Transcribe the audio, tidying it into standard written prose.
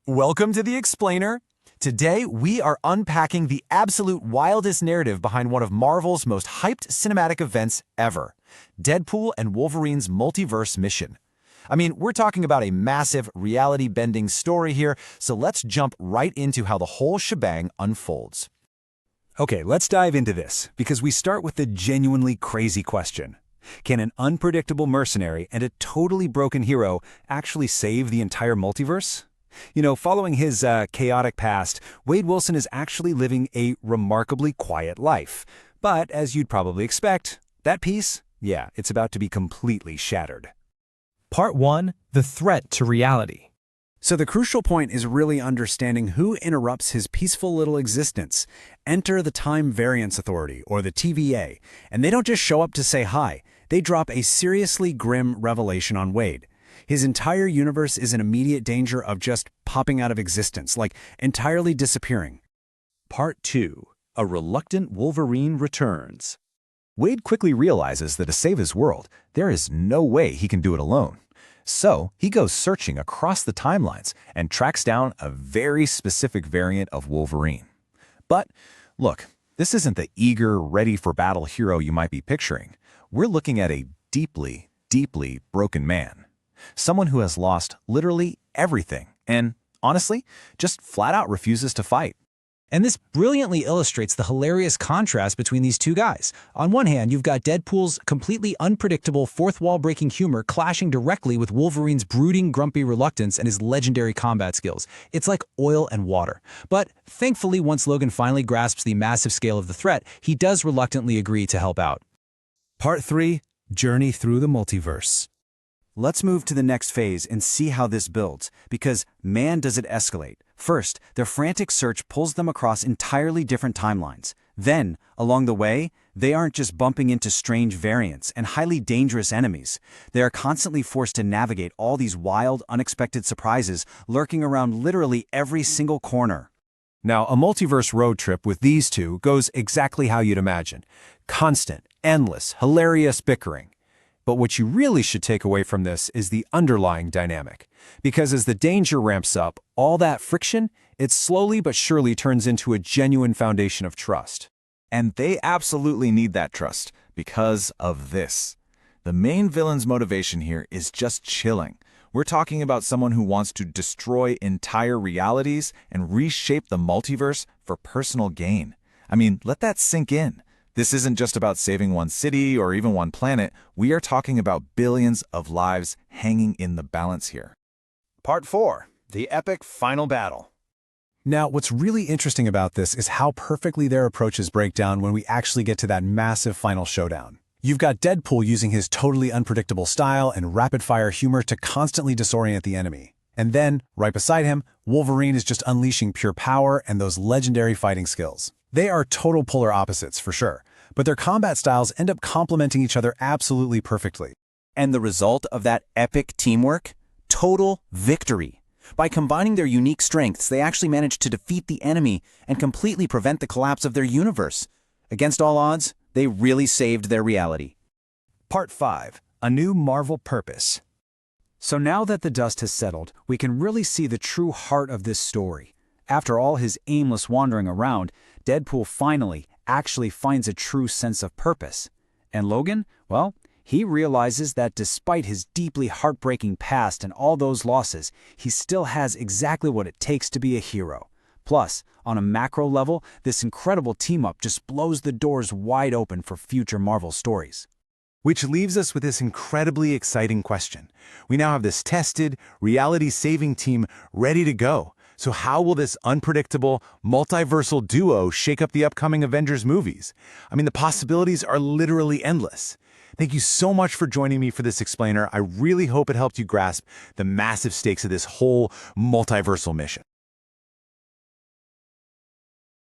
Welcome to The Explainer. Today, we are unpacking the absolute wildest narrative behind one of Marvel's most hyped cinematic events ever, Deadpool and Wolverine's multiverse mission. I mean, we're talking about a massive, reality-bending story here, so let's jump right into how the whole shebang unfolds. Okay, let's dive into this, because we start with the genuinely crazy question. Can an unpredictable mercenary and a totally broken hero actually save the entire multiverse? You know, following his chaotic past, Wade Wilson is actually living a remarkably quiet life. But as you'd probably expect, that piece, yeah, it's about to be completely shattered. Part 1. The Threat to Reality. So the crucial point is really understanding who interrupts his peaceful little existence. Enter the Time Variance Authority, or the TVA, and they don't just show up to say hi. They drop a seriously grim revelation on Wade. His entire universe is in immediate danger of just popping out of existence, like entirely disappearing. Part 2. A reluctant Wolverine returns. Wade quickly realizes that to save his world, there is no way he can do it alone. So he goes searching across the timelines and tracks down a very specific variant of Wolverine. But look, this isn't the eager, ready-for-battle hero you might be picturing. We're looking at a deeply, deeply broken man. Someone who has lost literally everything and, honestly, just flat out refuses to fight. And this brilliantly illustrates the hilarious contrast between these two guys. On one hand, you've got Deadpool's completely unpredictable fourth-wall-breaking humor clashing directly with Wolverine's brooding, grumpy reluctance and his legendary combat skills. It's like oil and water. But thankfully, once Logan finally grasps the massive scale of the threat, he does reluctantly agree to help out. Part 3. Journey through the multiverse. Let's move to the next phase and see how this builds, because man does it escalate. First, their frantic search pulls them across entirely different timelines. Then, along the way, they aren't just bumping into strange variants and highly dangerous enemies. They are constantly forced to navigate all these wild, unexpected surprises lurking around literally every single corner. Now, a multiverse road trip with these two goes exactly how you'd imagine. Constant, endless, hilarious bickering. But what you really should take away from this is the underlying dynamic. Because as the danger ramps up, all that friction, it slowly but surely turns into a genuine foundation of trust. And they absolutely need that trust because of this. The main villain's motivation here is just chilling. We're talking about someone who wants to destroy entire realities and reshape the multiverse for personal gain. I mean, let that sink in. This isn't just about saving one city or even one planet. We are talking about billions of lives hanging in the balance here. Part 4. The epic final battle. Now, what's really interesting about this is how perfectly their approaches break down when we actually get to that massive final showdown. You've got Deadpool using his totally unpredictable style and rapid-fire humor to constantly disorient the enemy. And then, right beside him, Wolverine is just unleashing pure power and those legendary fighting skills. They are total polar opposites, for sure, but their combat styles end up complementing each other absolutely perfectly. And the result of that epic teamwork? Total victory. By combining their unique strengths, they actually managed to defeat the enemy and completely prevent the collapse of their universe. Against all odds, they really saved their reality. Part 5. A new Marvel purpose. So now that the dust has settled, we can really see the true heart of this story. After all his aimless wandering around, Deadpool finally actually finds a true sense of purpose. And Logan, well, he realizes that despite his deeply heartbreaking past and all those losses, he still has exactly what it takes to be a hero. Plus, on a macro level, this incredible team-up just blows the doors wide open for future Marvel stories. Which leaves us with this incredibly exciting question. We now have this tested, reality-saving team ready to go. So how will this unpredictable, multiversal duo shake up the upcoming Avengers movies? I mean, the possibilities are literally endless. Thank you so much for joining me for this explainer. I really hope it helped you grasp the massive stakes of this whole multiversal mission.